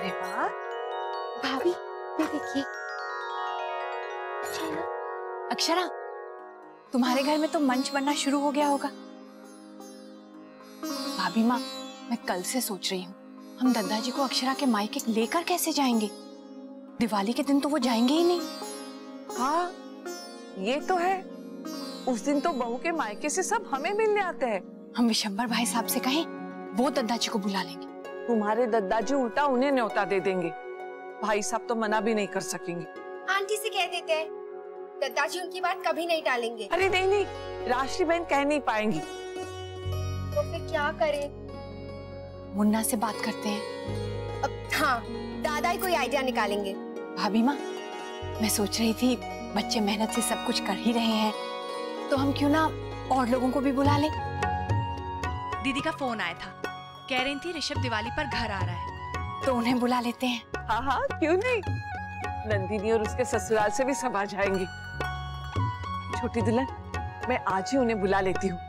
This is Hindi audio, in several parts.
अरे वाह भाभी ये देखिए। अक्षरा, तुम्हारे घर में तो मंच बनना शुरू हो गया होगा। भाभी माँ, मैं कल से सोच रही हूँ हम दादाजी को अक्षरा के मायके लेकर कैसे जाएंगे। दिवाली के दिन तो वो जाएंगे ही नहीं। हाँ ये तो है, उस दिन तो बहू के मायके से सब हमें मिलने आते हैं। हम विशंबर भाई साहब से कहें, वो दादाजी को बुला लेंगे। तुम्हारे दादाजी उल्टा उन्हें न्योता दे देंगे, भाई साहब तो मना भी नहीं कर सकेंगे। आंटी से कह देते हैं, दादाजी उनकी बात कभी नहीं टालेंगे। अरे नहीं नहीं, राशि बहन कह नहीं पाएंगी। तो फिर क्या करें? मुन्ना से बात करते हैं। अब हाँ, दादा ही कोई आइडिया निकालेंगे। भाभी माँ, मैं सोच रही थी बच्चे मेहनत से सब कुछ कर ही रहे हैं, तो हम क्यों ना और लोगों को भी बुला लें। दीदी का फोन आया था, कह रही थी ऋषभ दिवाली पर घर आ रहा है, तो उन्हें बुला लेते हैं। हाँ हाँ क्यों नहीं, नंदिनी और उसके ससुराल से भी सब आ जाएंगे। छोटी दुल्हन, मैं आज ही उन्हें बुला लेती हूँ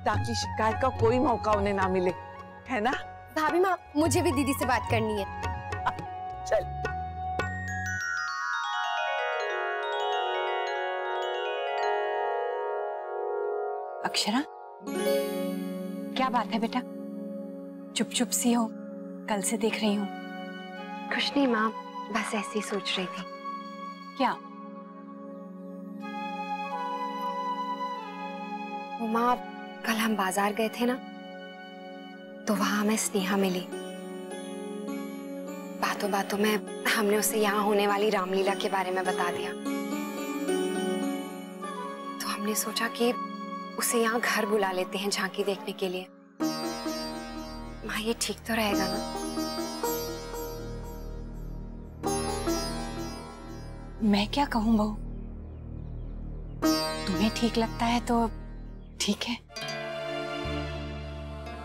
ताकि शिकायत का कोई मौका उन्हें ना मिले, है ना? भाभी माँ, मुझे भी दीदी से बात करनी है। चल। अक्षरा, क्या बात है बेटा, चुप चुप सी हो, कल से देख रही हूँ। कुछ नहीं माँ, बस ऐसे ही सोच रही थी। क्या? वो माँ, कल हम बाजार गए थे ना, तो वहां हमें स्नेहा मिली। बातों बातों में हमने उसे यहाँ होने वाली रामलीला के बारे में बता दिया। तो हमने सोचा कि उसे यहाँ घर बुला लेते हैं झांकी देखने के लिए। माँ, ये ठीक तो रहेगा ना? मैं क्या कहूँ बहू, तुम्हें ठीक लगता है तो ठीक है,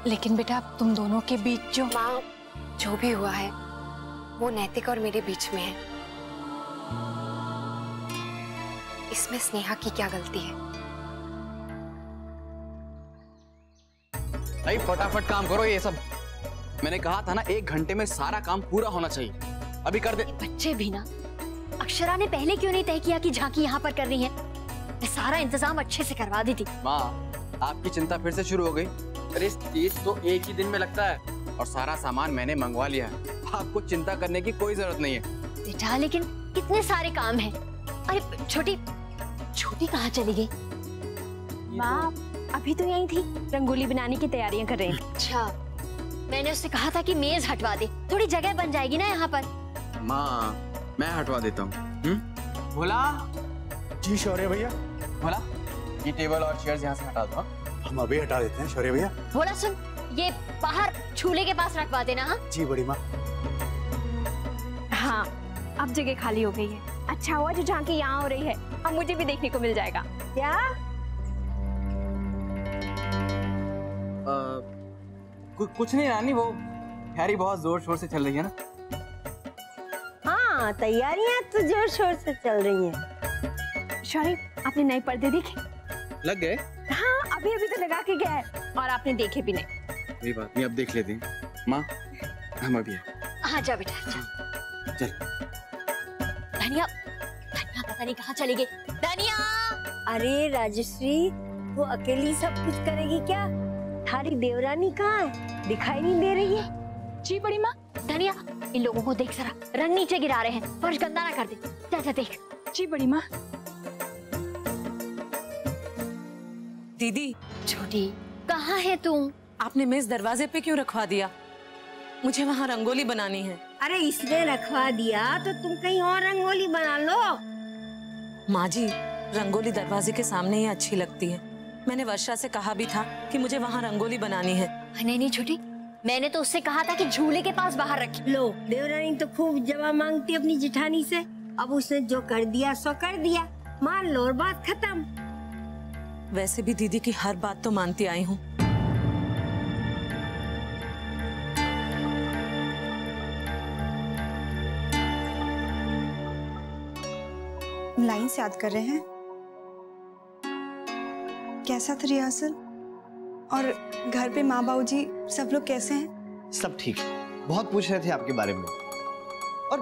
लेकिन बेटा तुम दोनों के बीच जो माँ, जो भी हुआ है वो नैतिक और मेरे बीच में है। इसमें स्नेहा की क्या गलती है? भाई फटाफट काम करो, ये सब मैंने कहा था ना, 1 घंटे में सारा काम पूरा होना चाहिए। अभी कर दे। बच्चे भी ना, अक्षरा ने पहले क्यों नहीं तय किया कि झांकी यहाँ पर कर रही है? मैं सारा इंतजाम अच्छे से करवा दी थी। माँ, आपकी चिंता फिर से शुरू हो गई। अरे स्टेज तो एक ही दिन में लगता है और सारा सामान मैंने मंगवा लिया है, आपको चिंता करने की कोई जरूरत नहीं है। बेटा, लेकिन कितने सारे काम हैं। अरे छोटी छोटी कहाँ चली गई? माँ, अभी तो यहीं थी, रंगोली बनाने की तैयारियां कर रही हैं। अच्छा, मैंने उससे कहा था कि मेज हटवा दे, थोड़ी जगह बन जाएगी ना यहाँ पर। माँ, मैं हटवा देता हूँ। भोला जी शौर्य भैया। भोला, ये टेबल और चेयर्स यहाँ से हटा दो। हम अभी हटा देते हैं शौर्य भैया। बोला सुन, ये बाहर झूले के पास रखवा देना। हाँ जी बड़ी माँ। हाँ, अब जगह खाली हो गई है। अच्छा हुआ जो झांकी यहाँ हो रही है, अब मुझे भी देखने को मिल जाएगा। क्या? कुछ नहीं रानी, वो हैरी बहुत जोर शोर से चल रही है ना। हाँ, तैयारियां तो जोर शोर से चल रही हैं। शौर्य, आपने नए पर्दे देखे? लग गए? हाँ, अभी अभी तो लगा के गया है और आपने देखे भी नहीं। कोई बात नहीं, अब देख लेते हैं। माँ, हम अभी हाँ, जा बेटा चल। धनिया, धनिया पता नहीं कहाँ चली गई। धनिया! अरे राजश्री, वो अकेली सब कुछ करेगी क्या? थारी देवरानी कहाँ है? दिखाई नहीं दे रही है। जी बड़ी माँ। धनिया, इन लोगों को देख जरा, रंग नीचे गिरा रहे हैं, फर्श गंदा ना कर दे। जा जा देख। जी बड़ी माँ। दीदी, छोटी, कहाँ है तू? आपने मेज दरवाजे पे क्यों रखवा दिया? मुझे वहाँ रंगोली बनानी है। अरे इसलिए रखवा दिया तो तुम कहीं और रंगोली बना लो। माँ जी, रंगोली दरवाजे के सामने ही अच्छी लगती है। मैंने वर्षा से कहा भी था कि मुझे वहाँ रंगोली बनानी है। नहीं नहीं छोटी, मैंने तो उससे कहा था कि झूले के पास बाहर रखी। लो, देवरानी तो खूब जवाब मांगती अपनी जेठानी से। अब उसने जो कर दिया सो कर दिया, मान लो और बात खत्म। वैसे भी दीदी की हर बात तो मानती आई हूँ। लाइन से याद कर रहे हैं। कैसा था रिहर्सल? और घर पे माँ बाबूजी सब लोग कैसे हैं? सब ठीक है। बहुत पूछ रहे थे आपके बारे में। और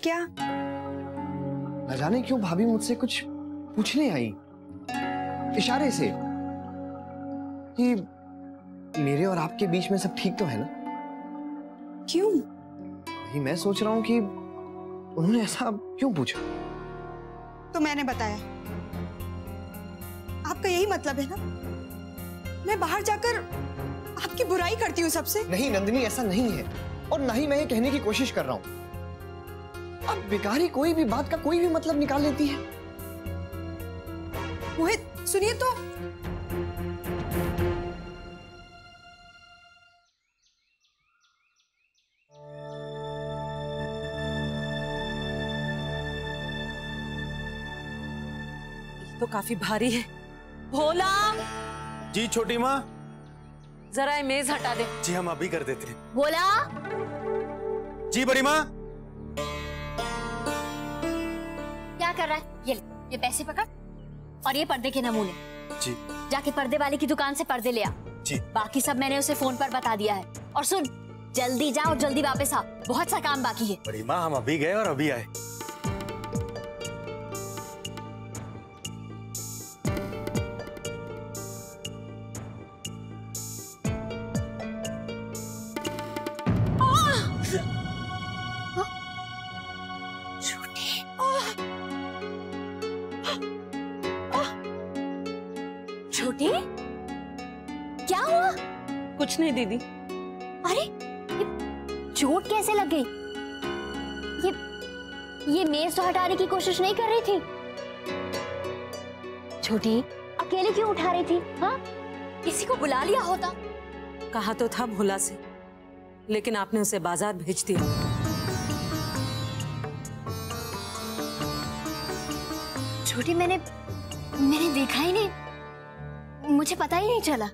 क्या? न जाने क्यों भाभी मुझसे कुछ पूछने आई इशारे से कि मेरे और आपके बीच में सब ठीक तो है ना? क्यों? वही मैं सोच रहा हूँ कि उन्होंने ऐसा क्यों पूछा। तो मैंने बताया, आपका यही मतलब है ना? मैं बाहर जाकर आपकी बुराई करती हूँ सबसे? नहीं नंदिनी, ऐसा नहीं है, और ना ही मैं ये कहने की कोशिश कर रहा हूँ। अब बेकारी कोई भी बात का कोई भी मतलब निकाल लेती है। मोहित सुनिए तो। तो काफी भारी है। भोला, जी छोटी माँ। जरा ये मेज हटा दे। जी हम अभी कर देते हैं। बोला। जी बड़ी माँ। क्या कर रहा है? ये पैसे पकड़ और ये पर्दे के नमूने। जी। जाके पर्दे वाले की दुकान से पर्दे ले आ। जी। बाकी सब मैंने उसे फोन पर बता दिया है। और सुन, जल्दी जा और जल्दी वापस आ, बहुत सा काम बाकी है। बड़ी माँ हम अभी गए और अभी आए। छोटी, क्या हुआ? कुछ नहीं दीदी। अरे ये चोट कैसे लग गई? ये मेज तो हटाने की कोशिश नहीं कर रही थी। छोटी, अकेले क्यों उठा रही थी? हाँ, किसी को बुला लिया होता। कहा तो था भोला से, लेकिन आपने उसे बाजार भेज दिया। छोटी, मैंने देखा ही नहीं, मुझे पता ही नहीं चला।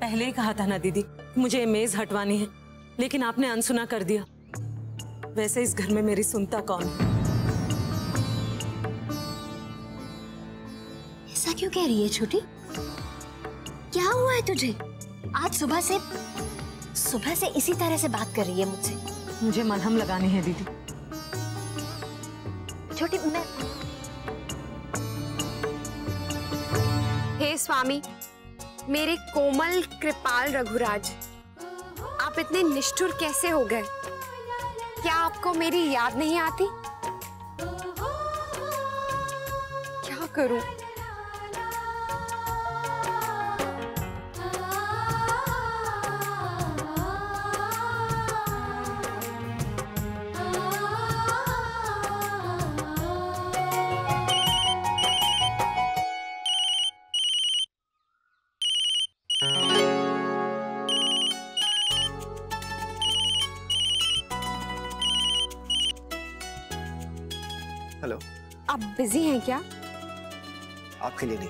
पहले ही कहा था ना दीदी, मुझे ये मेज हटवानी है, लेकिन आपने अनसुना कर दिया। वैसे इस घर में मेरी सुनता कौन है? ऐसा क्यों कह रही है छोटी? क्या हुआ है तुझे? आज सुबह से इसी तरह से बात कर रही है मुझसे। मुझे मलहम लगानी है दीदी। छोटी, मैं हे स्वामी, मेरे कोमल कृपाल रघुराज, आप इतने निष्ठुर कैसे हो गए? क्या आपको मेरी याद नहीं आती? क्या करूं? हेलो। आप बिजी हैं क्या? आपके लिए नहीं।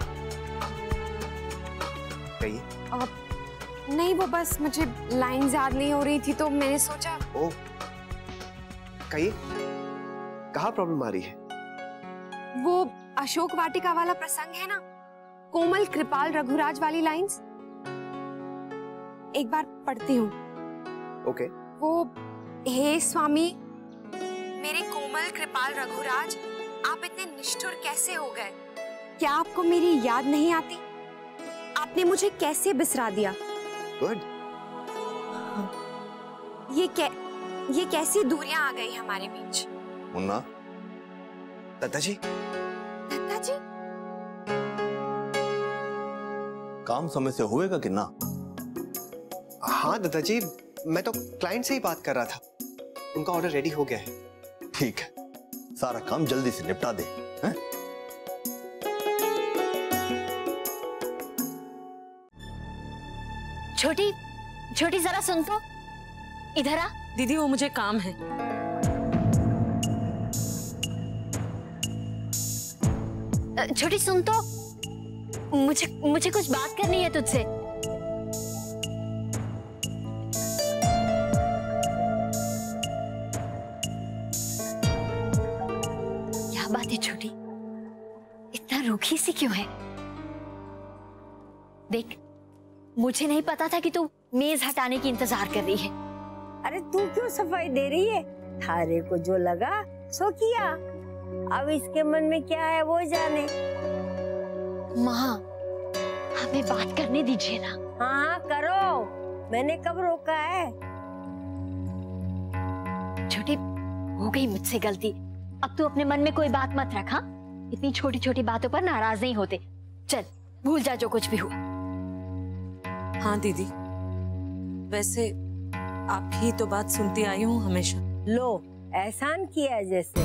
कहिए। नहीं, वो बस मुझे लाइन याद नहीं हो रही थी तो मैंने सोचा। ओ, कहिए, कहाँ प्रॉब्लम आ रही है? वो अशोक वाटिका वाला प्रसंग है ना, कोमल कृपाल रघुराज वाली लाइंस, एक बार पढ़ती हूँ। ओके। वो, हे स्वामी, मेरे कोमल कृपाल रघुराज, आप इतने निष्ठुर कैसे हो गए? क्या आपको मेरी याद नहीं आती? आपने मुझे कैसे बिसरा दिया? गुड। ये कैसी दूरियां आ गई हमारे बीच? मुन्ना, दत्ता जी। दत्ता जी? काम समय से होएगा कि ना? हाँ दत्ता जी, मैं तो क्लाइंट से ही बात कर रहा था, उनका ऑर्डर रेडी हो गया है। ठीक है, सारा काम जल्दी से निपटा दे। हैं? छोटी जरा सुन तो, इधर आ। दीदी वो मुझे काम है। छोटी सुन तो, मुझे कुछ बात करनी है तुझसे। क्या बात है छोटी, इतना रूखी सी क्यों है? देख, मुझे नहीं पता था कि तू मेज हटाने की इंतजार कर रही है। अरे तू क्यों सफाई दे रही है? थारे को जो लगा सो किया। अब इसके मन में क्या है वो जाने। माँ, हमें बात करने दीजिए ना। हाँ करो, मैंने कब रोका है? छोटी, हो गई मुझसे गलती। अब तू अपने मन में कोई बात मत रख। हाँ, इतनी छोटी छोटी बातों पर नाराज नहीं होते। चल भूल जा जो कुछ भी हुआ। हाँ दीदी, वैसे आप ही तो बात सुनती आई हूँ हमेशा। लो, एहसान किया जैसे।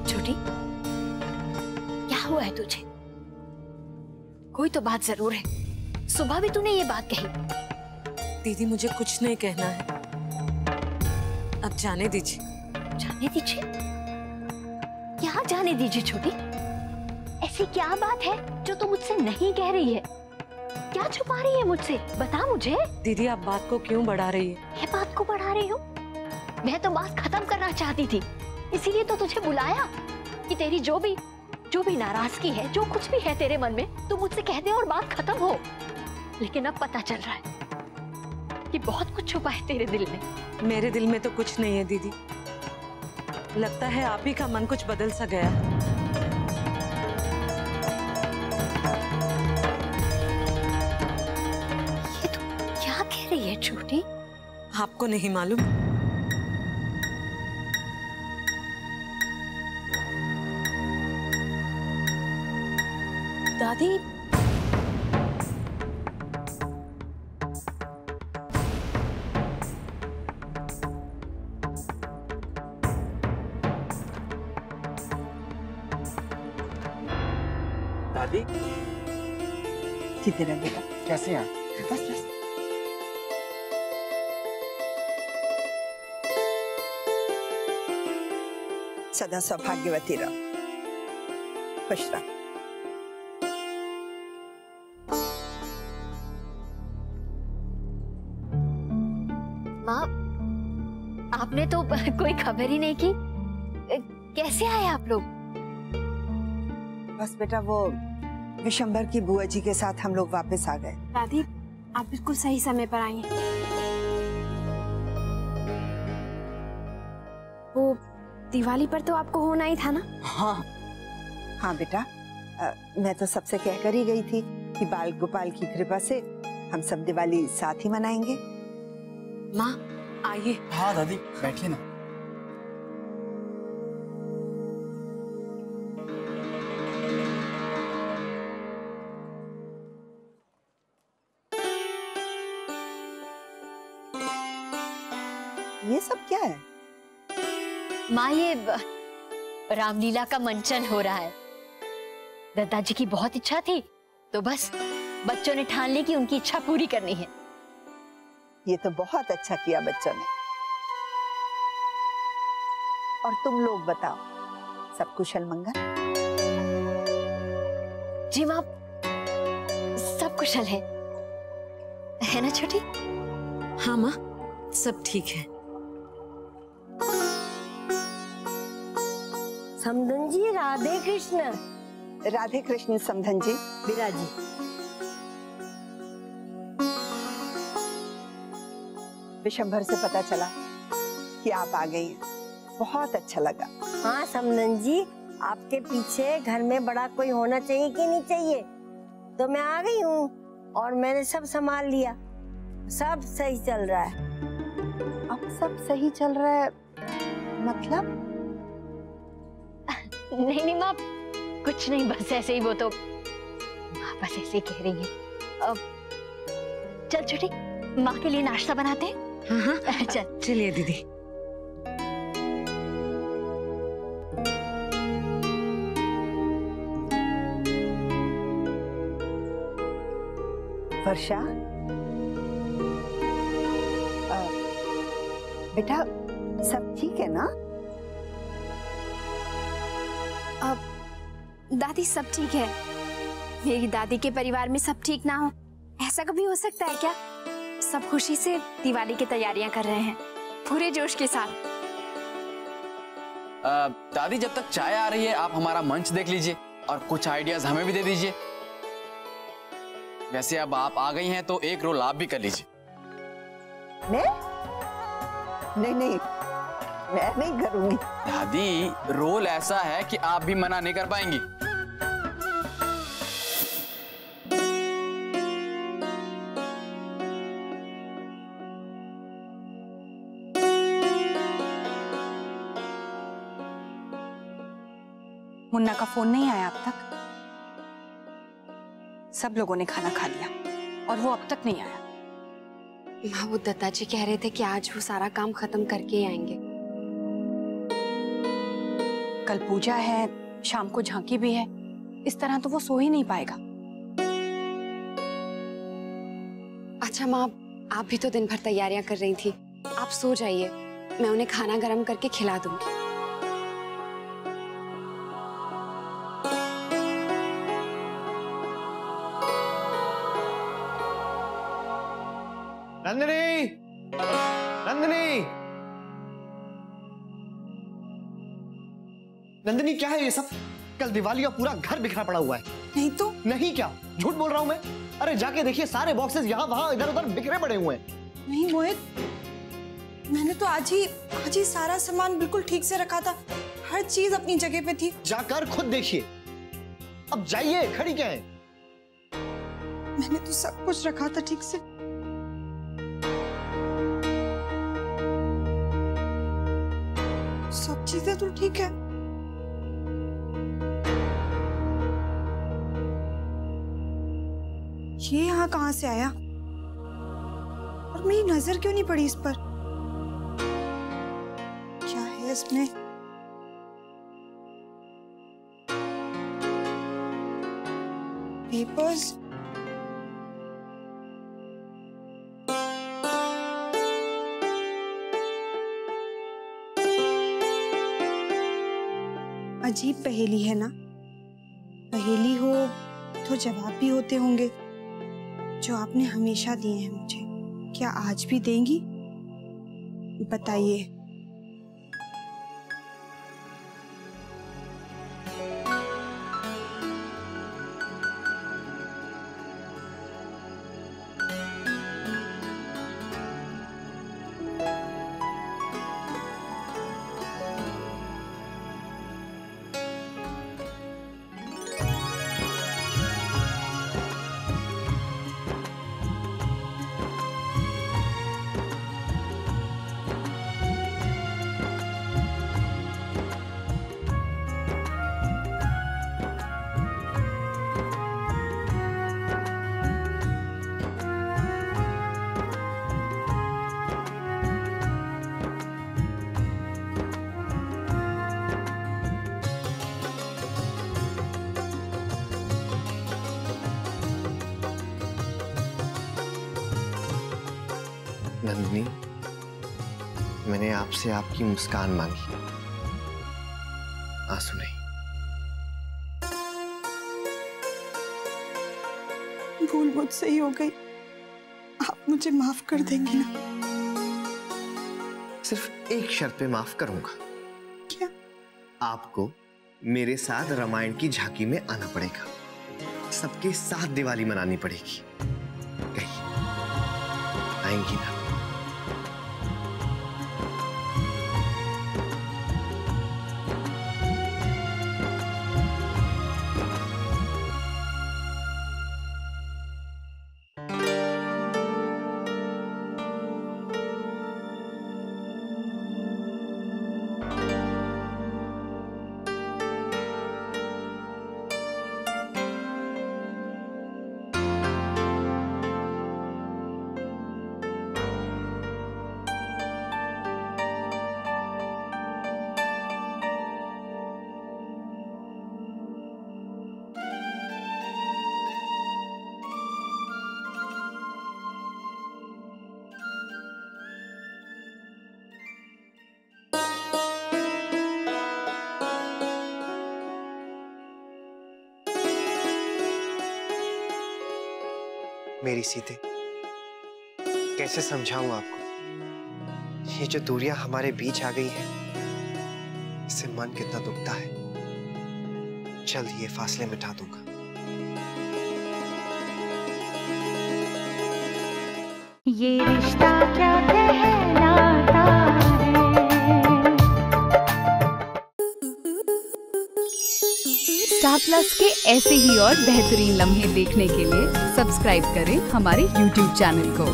छोटी, क्या हुआ है तुझे? कोई तो बात जरूर है। सुबह भी तूने ये बात कही। दीदी मुझे कुछ नहीं कहना है, अब जाने दीजिए। जाने दीजिए? क्या जाने दीजिए छोटी? ऐसी क्या बात है जो तू मुझसे नहीं कह रही है? क्या छुपा रही है मुझसे? बता मुझे। दीदी आप बात को क्यों बढ़ा रही है? ये बात को बढ़ा रही हूँ? मैं तो बात खत्म करना चाहती थी, इसीलिए तो तुझे बुलाया कि तेरी जो भी नाराजगी है, जो कुछ भी है तेरे मन में, तू मुझसे कह दे और बात खत्म हो। लेकिन अब पता चल रहा है कि बहुत कुछ छुपा है तेरे दिल में। मेरे दिल में तो कुछ नहीं है दीदी, लगता है आप ही का मन कुछ बदल सा गया। ये तो क्या कह रही है छोटी? आपको नहीं मालूम? दादी, दादी किधर है बेटा? कैसे हैं? बस बस। सदा सौभाग्यवती रहो, खुश रहो। माँ, आपने तो कोई खबर ही नहीं की। कैसे आए आप लोग? बस बेटा, वो विशंबर की बुआ जी के साथ हम लोग वापस आ गए। दादी, आप बिल्कुल सही समय पर आई हैं। वो दिवाली पर तो आपको होना ही था ना? हाँ हाँ बेटा, मैं तो सबसे कहकर ही गई थी कि बाल गोपाल की कृपा से हम सब दिवाली साथ ही मनाएंगे। माँ आइए। हाँ दादी, बैठिए ना। ये सब क्या है? माँ, ये रामलीला का मंचन हो रहा है। दादाजी की बहुत इच्छा थी, तो बस बच्चों ने ठान ली कि उनकी इच्छा पूरी करनी है। ये तो बहुत अच्छा किया बच्चों ने। और तुम लोग बताओ, सब कुशल मंगल? जी माँ, सब कुशल है ना छोटी? हाँ माँ, सब ठीक है। समधन जी, राधे कृष्ण। राधे कृष्ण समधन जी। विराजी। विशंभर से पता चला कि आप आ गई हैं, बहुत अच्छा लगा। हाँ समधन जी, आपके पीछे घर में बड़ा कोई होना चाहिए कि नहीं चाहिए? तो मैं आ गई हूँ और मैंने सब संभाल लिया। सब सही चल रहा है। अब सब सही चल रहा है मतलब? नहीं माँ, कुछ नहीं, बस ऐसे ही। वो तो माँ बस ऐसे ही कह रही है। अब चल छोटी, माँ के लिए नाश्ता बनाते हैं। हाँ चल। चलिए दीदी। वर्षा, बेटा सब ठीक है ना? अब दादी सब ठीक है। मेरी दादी के परिवार में सब ठीक ना हो, ऐसा कभी हो सकता है क्या? सब खुशी से दिवाली की तैयारियां कर रहे हैं। पूरे जोश के साथ। दादी, जब तक चाय आ रही है आप हमारा मंच देख लीजिए और कुछ आइडियाज हमें भी दे दीजिए। वैसे अब आप आ गई हैं तो एक रोल आप भी कर लीजिए। नहीं, मैं नहीं करूंगी। दादी, रोल ऐसा है कि आप भी मना नहीं कर पाएंगी। मुन्ना का फोन नहीं आया अब तक? सब लोगों ने खाना खा लिया और वो अब तक नहीं आया। माँ, वो दत्ता जी कह रहे थे कि आज वो सारा काम खत्म करके ही आएंगे। कल पूजा है, शाम को झांकी भी है, इस तरह तो वो सो ही नहीं पाएगा। अच्छा माँ, आप भी तो दिन भर तैयारियां कर रही थी, आप सो जाइए, मैं उन्हें खाना गरम करके खिला दूंगी। नंदिनी, नंदिनी, नंदिनी, क्या है ये सब? कल दिवाली का पूरा घर बिखरा पड़ा हुआ है। नहीं तो? नहीं क्या? झूठ बोल रहा हूं मैं? अरे जाके देखिए, सारे बॉक्सेस यहाँ वहां इधर उधर बिखरे पड़े हुए हैं। नहीं मोहित, मैंने तो आज ही सारा सामान बिल्कुल ठीक से रखा था, हर चीज अपनी जगह पे थी। जाकर खुद देखिए। अब जाइए, खड़ी क्या है? मैंने तो सब कुछ रखा था ठीक से। सब चीजें तो ठीक है। ये यहाँ कहाँ से आया और मेरी नजर क्यों नहीं पड़ी इस पर? क्या है इसमें? पेपर्स, अजीब पहेली है ना? पहेली हो तो जवाब भी होते होंगे, जो आपने हमेशा दिए हैं मुझे। क्या आज भी देंगी? बताइए। नंदिनी, मैंने आपसे आपकी मुस्कान मांगी, आंसू नहीं। भूल मुझसे ही हो गई, आप मुझे माफ कर देंगी ना? सिर्फ एक शर्त पे माफ करूंगा। क्या? आपको मेरे साथ रामायण की झांकी में आना पड़ेगा, सबके साथ दिवाली मनानी पड़ेगी। कहीं आएंगी ना? मेरी सीते, कैसे समझाऊं आपको? ये जो दूरियां हमारे बीच आ गई है, इससे मन कितना दुखता है। जल्द ये फासले मिटा दूंगा। ये रिश्ता क्या कहलाता है। स्टार प्लस के ऐसे ही और बेहतरीन लम्हे देखने के लिए सब्सक्राइब करें हमारे YouTube चैनल को।